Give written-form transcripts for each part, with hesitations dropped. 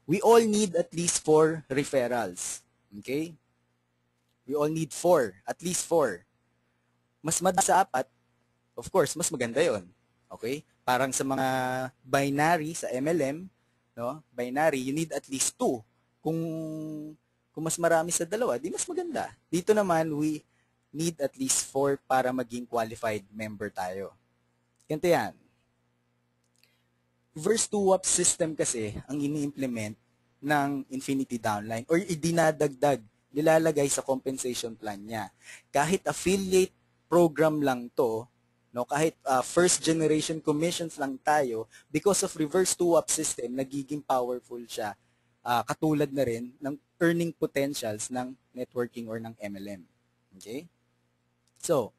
we all need at least 4 referrals. Okay? We all need 4, at least 4. Mas madami sa 4, of course, mas maganda yon. Okay? Parang sa mga binary sa MLM, no? Binary, you need at least 2. Kung mas marami sa dalawa, di mas maganda. Dito naman, we need at least 4 para maging qualified member tayo. Ganito yan. Reverse two-up system kasi ang ini-implement ng Infinity Downline or idinadagdag, nilalagay sa compensation plan niya. Kahit affiliate program lang to, no, kahit first generation commissions lang tayo, because of reverse two-up system, nagiging powerful siya. Katulad na rin ng earning potentials ng networking or ng MLM. Okay? So,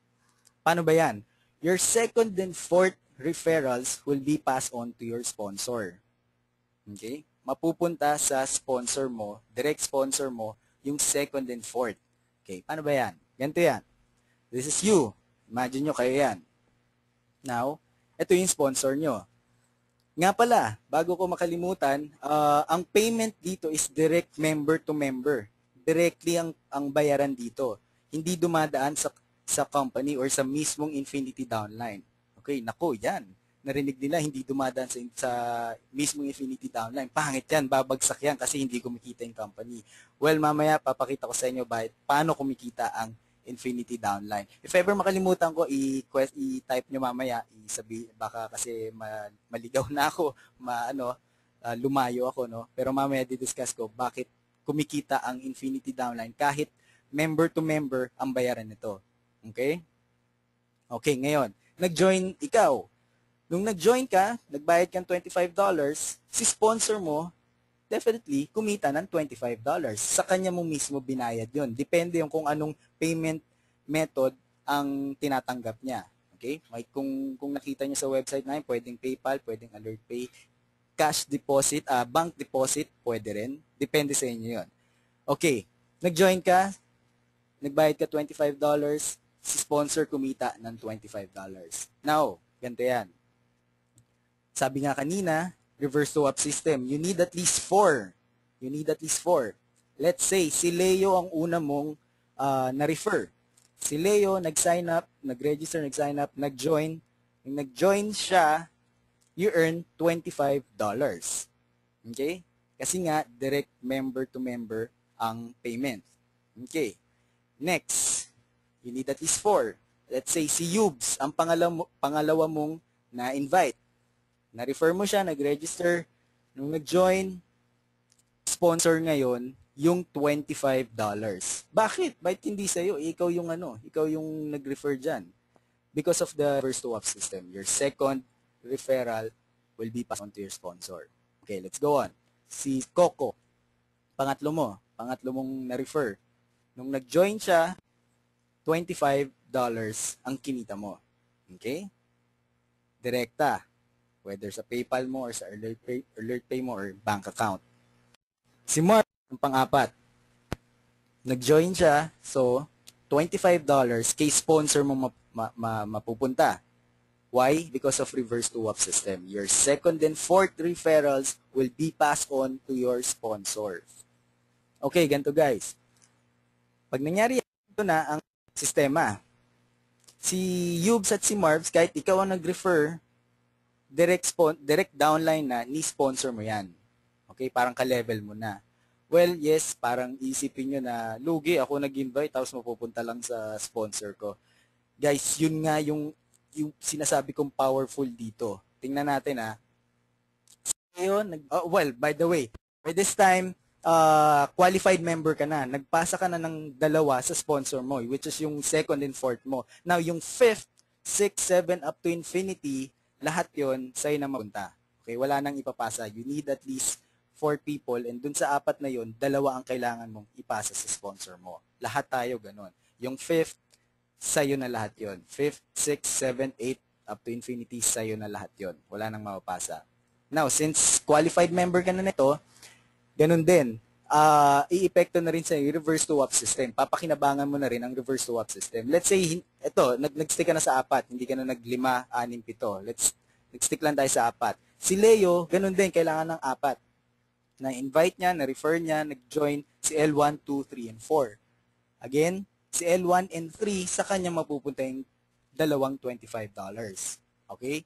paano ba yan? Your second and fourth referrals will be passed on to your sponsor. Okay? Mapupunta sa sponsor mo, direct sponsor mo, yung second and fourth. Okay, paano ba yan? Ganito yan. This is you. Imagine nyo kayo yan. Now, ito yung sponsor nyo. Nga pala, bago ko makalimutan, ang payment dito is direct member to member. Directly ang bayaran dito. Hindi dumadaan sa company or sa mismong Infinity Downline. Okay, nako, yan. Narinig nila, hindi dumadaan sa mismong Infinity Downline. Pangit yan, babagsak yan kasi hindi kumikita yung company. Well, mamaya papakita ko sa inyo paano kumikita ang Infinity Downline. If ever makalimutan ko, i-type nyo mamaya, baka kasi maligaw na ako, lumayo ako, no? Pero mamaya di-discuss ko bakit kumikita ang Infinity Downline kahit member to member ang bayaran nito. Okay? Okay, ngayon, nag-join ikaw. Nung nag-join ka, nagbayad kang $25, si sponsor mo, definitely, kumita ng $25. Sa kanya mo mismo binayad yon. Depende yung kung anong payment method ang tinatanggap niya. Okay? Kung nakita niyo sa website namin, pwedeng PayPal, pwedeng AlertPay, cash deposit, bank deposit, pwede rin. Depende sa inyo yon. Okay, nag-join ka, nagbayad ka $25, si sponsor kumita ng $25. Now, ganito yan. Sabi nga kanina, reverse two-up system, you need at least 4. You need at least 4. Let's say, si Leo ang una mong na-refer. Si Leo, nag-sign up, nag-register, nag-sign up, nag-join. Yung nag-join siya, you earn $25. Okay? Kasi nga, direct member to member ang payment. Okay. Next, you need at least 4. Let's say, si Yubs, ang pangalawa mong na-invite. Na-refer mo siya, nag-register, nung nag-join, sponsor ngayon, yung $25. Bakit? Bakit hindi sa'yo? Ikaw yung nag-refer dyan. Because of the reverse two-up system, your second referral will be passed on to your sponsor. Okay, let's go on. Si Coco, pangatlo mong na-refer. Nung nag-join siya, $25 ang kinita mo. Okay? Direkta. Whether sa PayPal mo or sa AlertPay mo or bank account. Si Mark, ang pang-apat. Nag-join siya, so $25 kay sponsor mo mapupunta. Why? Because of reverse two-up system. Your second and fourth referrals will be passed on to your sponsors. Okay, ganito guys. Pag nangyari ito na ang sistema, si Yubs at si Marvs, kahit ikaw ang nag-refer, direct downline na, ni-sponsor mo yan. Okay? Parang ka-level mo na. Well, yes, parang isipin nyo na, lugi, ako nag-invite, tapos mapupunta lang sa sponsor ko. Guys, yun nga yung sinasabi kong powerful dito. Tingnan natin well, by the way, by this time, qualified member ka na. Nagpasa ka na ng 2 sa sponsor mo, which is yung second and fourth mo. Now, yung 5th, 6, 7, up to infinity, lahat yon sa'yo na mapunta. Okay, wala nang ipapasa. You need at least 4 people and dun sa 4 na yon, 2 ang kailangan mong ipasa sa sponsor mo. Lahat tayo ganun. Yung 5th, sa'yo na lahat yon. 5th, 6, 7, 8, up to infinity, sa'yo na lahat yon. Wala nang mapapasa. Now, since qualified member ka na nito, ganun din. I-epekto na rin sa reverse two-up system. Papakinabangan mo na rin ang reverse two-up system. Let's say, nag-stick ka na sa 4, hindi ka na nag-5, 6, 7. Nag-stick lang tayo sa 4. Si Leo, ganun din, kailangan ng 4. Na-invite niya, na-refer niya, nag-join si L1, 2, 3, and 4. Again, si L1 and 3, sa kanya mapupunta yung dalawang $25. Okay?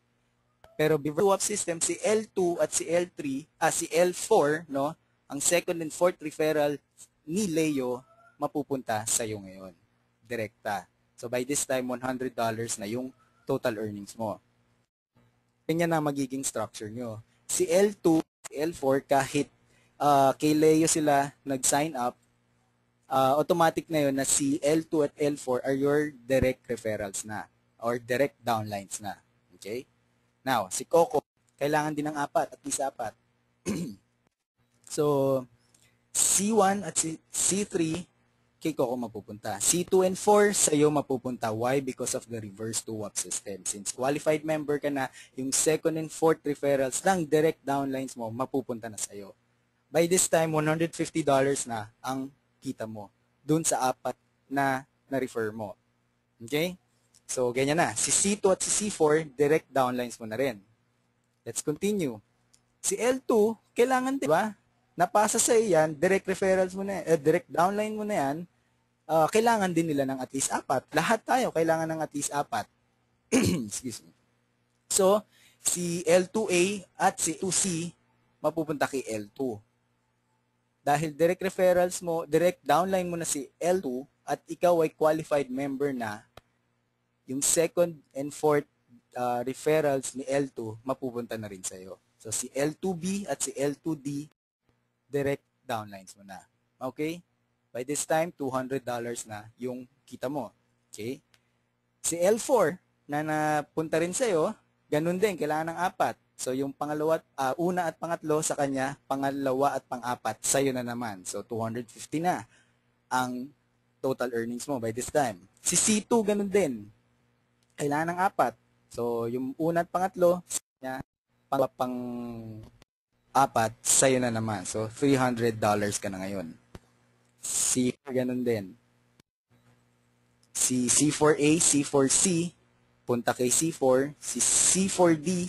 Pero before swap system, si L2 at si L3, si L4, no, ang second and fourth referral ni Leo mapupunta sa iyo ngayon. Direkta. So by this time, $100 na yung total earnings mo. Ganyan na magiging structure nyo. Si L2, si L4, kahit kay Leo sila nag-sign up, automatic na yun na si L2 at L4 are your direct referrals na or direct downlines na. Okay? Now, si Coco, kailangan din ng apat, at least apat. So, C1 at C3, kay Coco mapupunta. C2 and 4, sa'yo mapupunta. Why? Because of the reverse two-up system. Since qualified member ka na, yung second and fourth referrals ng direct downlines mo, mapupunta na sa'yo. By this time, $150 na ang kita mo dun sa apat na na-refer mo. Okay? So, ganyan na. Si C2 at si C4, direct downlines mo na rin. Let's continue. Si L2, kailangan, di ba? Napasa sa yan, direct referrals mo na, direct downline mo na yan, kailangan din nila ng at least apat. Lahat tayo kailangan ng at least apat. Excuse me. So, si L2A at si 2C, mapupunta kay L2. Dahil direct referrals mo, direct downline mo na si L2 at ikaw ay qualified member na, yung second and fourth referrals ni L2, mapupunta na rin sa'yo. So, si L2B at si L2D, direct downlines mo na. Okay? By this time, $200 na yung kita mo. Okay? Si L4, na napunta rin sa'yo, ganun din, kailangan ng apat. So, yung pangalawa, una at pangatlo sa kanya, pangalawa at pang-apat, sa'yo na naman. So, 250 na ang total earnings mo by this time. Si C2, ganun din. Kailangan ng apat. So, yung una at pangatlo, niya, pang-apat, sa'yo na naman. So, $300 ka na ngayon. C4, ganun din. Si C4A, C4C, punta kay C4. Si C4D,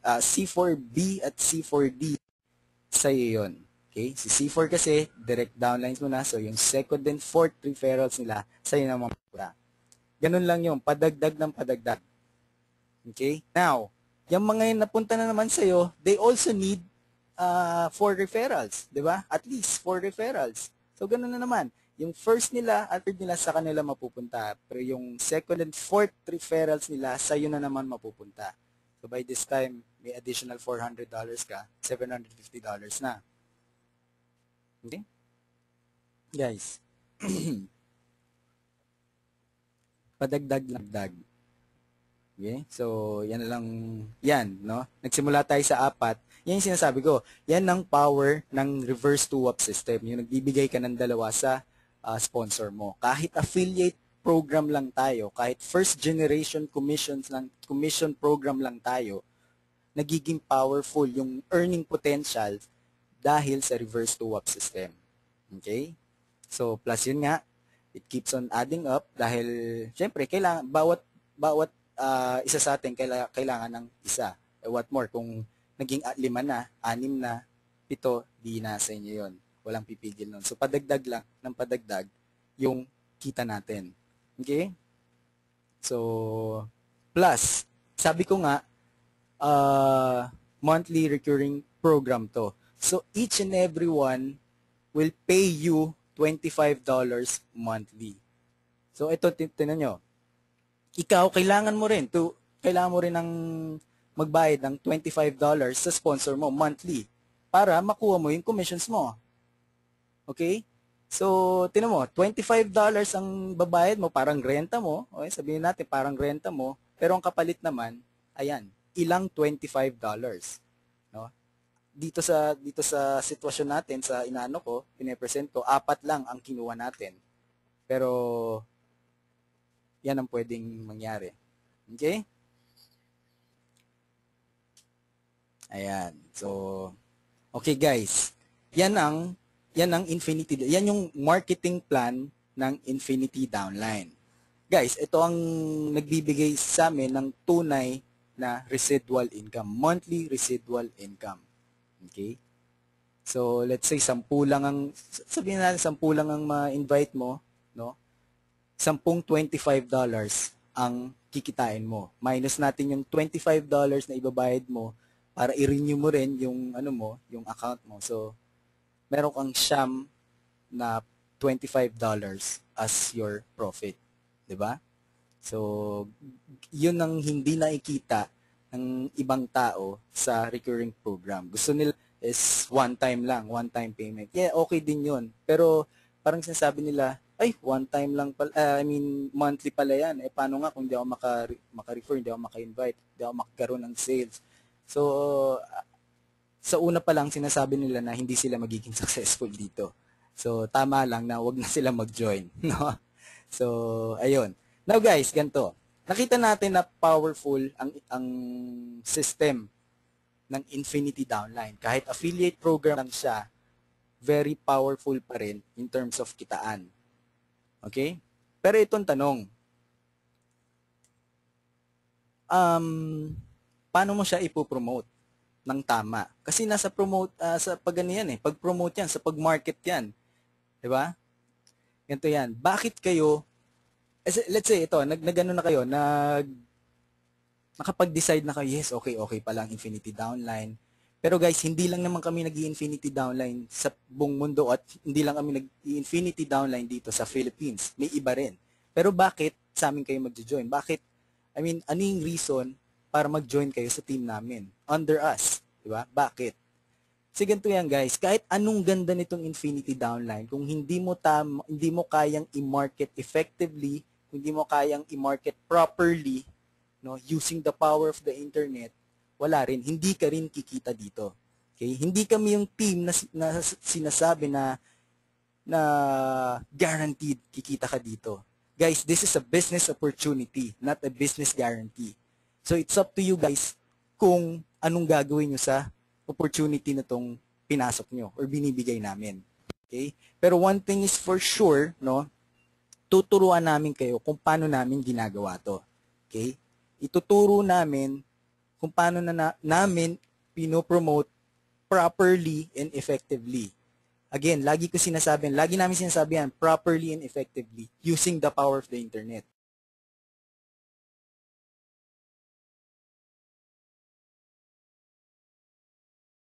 C4B at C4D, sa'yo yun. Okay? Si C4 kasi, direct downlines mo na. So, yung second and fourth referrals nila, sa'yo na mamura. Ganun lang yung padagdag ng padagdag. Okay? Now, yung mga yun napunta na naman sa'yo, they also need 4 referrals. Diba? At least 4 referrals. So, ganun na naman. Yung first nila at third nila sa kanila mapupunta. Pero yung second and fourth referrals nila, sa'yo na naman mapupunta. So, by this time, may additional $400 ka, $750 na. Okay? Guys. Padagdag-lagdag. Okay? So, yan lang, yan, no? Nagsimula tayo sa apat. Yan yung sinasabi ko. Yan ang power ng reverse two-up system. Yung nagbibigay ka ng dalawa sa sponsor mo. Kahit affiliate program lang tayo, kahit first generation commission program lang tayo, nagiging powerful yung earning potential dahil sa reverse two-up system. Okay? So, plus yun nga, it keeps on adding up dahil syempre kailangan bawat isa sa atin kailangan ng isa. What more kung naging 5 na, 6 na, 7, di na sa inyo 'yon. Walang pipigil nun. So padagdag lang ng padagdag yung kita natin. Okay? So plus sabi ko nga monthly recurring program to. So each and every one will pay you $25 monthly. So, ito, tinan nyo. Ikaw, kailangan mo rin ng magbayad ng $25 sa sponsor mo monthly para makuha mo yung commissions mo. Okay? So, tinan mo, $25 ang babayad mo, parang renta mo. Okay, sabihin natin, parang renta mo. Pero ang kapalit naman, ayan, ilang $25. No? Dito sa sitwasyon natin, sa inaano ko, pinipresent ko, 4 lang ang kinuha natin. Pero, yan ang pwedeng mangyari. Okay? Ayan. So, okay guys. Yan ang Infinity. Yan yung marketing plan ng Infinity Downline. Guys, ito ang nagbibigay sa amin ng tunay na residual income. Monthly residual income. Okay? So, let's say, 10 lang ang, sabihin natin, 10 lang ang ma-invite mo, no? 10 $25 ang kikitain mo. Minus natin yung $25 na ibabayad mo para i-renew mo rin yung, ano mo, yung account mo. So, meron kang siyam na $25 as your profit. 'Di ba? So, yun ang hindi nakikita ng ibang tao sa recurring program. Gusto nila is one time lang, one time payment. Yeah, okay din yun. Pero parang sinasabi nila, ay, one time lang pala, monthly pala yan. Paano nga kung di ako maka-refer, di ako maka-invite, di ako makakaroon ng sales. So, sa una pa lang sinasabi nila na hindi sila magiging successful dito. So, tama lang na wag na sila mag-join, no? So, ayun. Now guys, ganito. Nakita natin na powerful ang system ng Infinity Downline. Kahit affiliate program lang siya, very powerful pa rin in terms of kitaan. Okay? Pero itong tanong, paano mo siya ipopromote ng tama? Kasi nasa promote, sa pag yan pag-promote yan, sa pag-market yan. Diba? Ganito yan. Bakit kayo, let's say ito, nagano na kayo, nakapag-decide na kayo, yes, okay pa lang Infinity Downline. Pero guys, hindi lang naman kami nag-Infinity Downline sa buong mundo at hindi lang kami nag-Infinity Downline dito sa Philippines. May iba rin. Pero bakit sa amin kayo mag-join? Bakit? Ano yung reason para mag-join kayo sa team namin? Under us. Diba? Bakit? Kasi ganito yan guys, kahit anong ganda nitong Infinity Downline, kung hindi mo kayang i-market effectively, kung hindi mo kayang i-market properly, no, using the power of the internet, wala rin, hindi ka rin kikita dito. Okay? Hindi kami yung team na sinasabi na guaranteed kikita ka dito. Guys, this is a business opportunity, not a business guarantee. So it's up to you guys kung anong gagawin nyo sa opportunity na tong pinasok nyo or binibigay namin. Okay? Pero one thing is for sure, no, tuturuan namin kayo kung paano namin ginagawa to. Okay? Ituturo namin kung paano namin pinopromote properly and effectively. Again, lagi namin sinasabi yan, properly and effectively using the power of the internet.